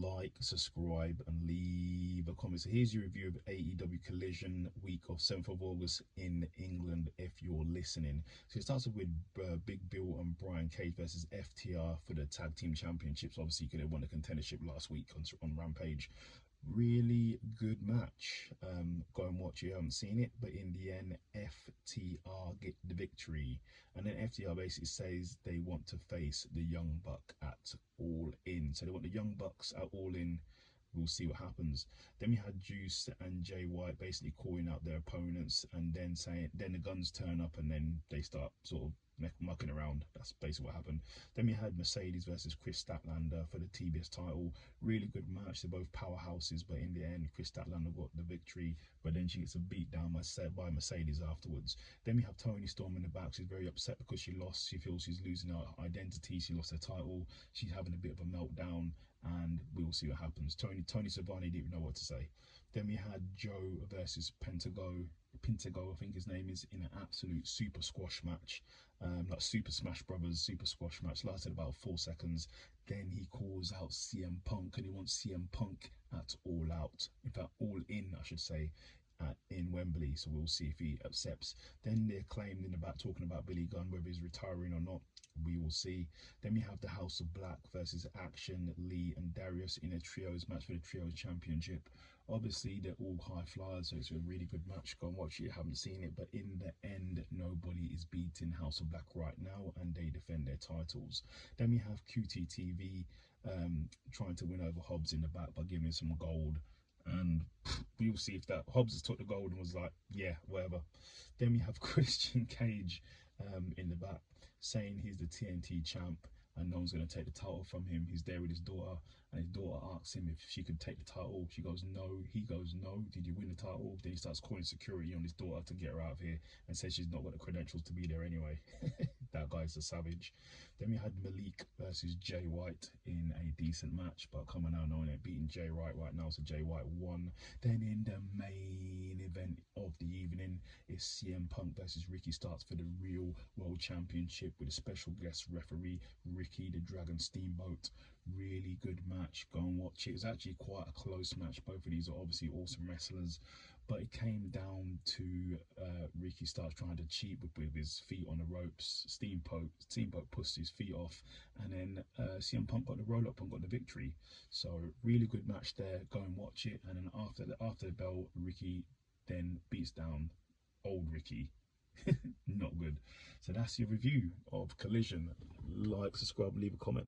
like, subscribe, and leave a comment. So here's your review of AEW Collision week of 7th of August in England, if you're listening. So it starts off with Big Bill and Brian Cage versus FTR for the Tag Team Championships. Obviously, could have won the contendership last week on Rampage. Really good match. Go and watch it. You haven't seen it, but in the end, FTR get the victory. And then FTR basically says they want to face the Young Buck at All In. So they want the Young Bucks at All In. We'll see what happens. Then we had Juice and Jay White basically calling out their opponents, and then the Guns turn up, and then they start sort of mucking around. That's basically what happened. Then we had Mercedes versus Chris Statlander for the TBS title. Really good match. They're both powerhouses, but in the end, Chris Statlander got the victory, but then she gets a beat down by Mercedes afterwards. Then we have Toni Storm in the back. She's very upset because she lost. She feels she's losing her identity. She lost her title. She's having a bit of a meltdown, and we'll see what happens. Tony Schiavone didn't even know what to say. Then we had Joe versus Pentago, I think his name is, in an absolute super squash match, like Super Smash Brothers super squash match. Lasted about 4 seconds. Then he calls out CM Punk, and he wants CM Punk at All Out, in fact All In I should say, in Wembley. So we'll see if he accepts. Then they're claimed in the back talking about Billy Gunn, whether he's retiring or not. We will see. Then we have the House of Black versus Action, Lee and Darius in a trios match for the trios championship. Obviously they're all high flyers, so it's a really good match. Go and watch it. Haven't seen it, but in the end, nobody is beating House of Black right now, and they defend their titles. Then we have QTTV trying to win over Hobbs in the back by giving him some gold, and we'll see if that Hobbs has took the gold and was like, yeah, whatever. Then we have Christian Cage in the back saying he's the TNT champ and no one's going to take the title from him. He's there with his daughter, and his daughter asks him if she could take the title. She goes no. He goes no. Did you win the title? Then he starts calling security on his daughter to get her out of here, and says she's not got the credentials to be there anyway. That guy's a savage. Then we had Malik versus Jay White in a decent match, but come on now, no one ain't beating Jay White right now, so Jay White won. Then in the main event of the evening is CM Punk versus Ricky Starks for the real World Championship with a special guest referee, Ricky the Dragon Steamboat. Really good match. Go and watch it. It's actually quite a close match. Both of these are obviously awesome wrestlers, but it came down to Ricky Starks trying to cheat with his feet on the ropes. Steamboat pushed his feet off, and then CM Punk got the roll up and got the victory. So really good match there. Go and watch it. And then after the bell, Ricky then beats down old Ricky. Not good. So that's your review of Collision. Like, subscribe, leave a comment.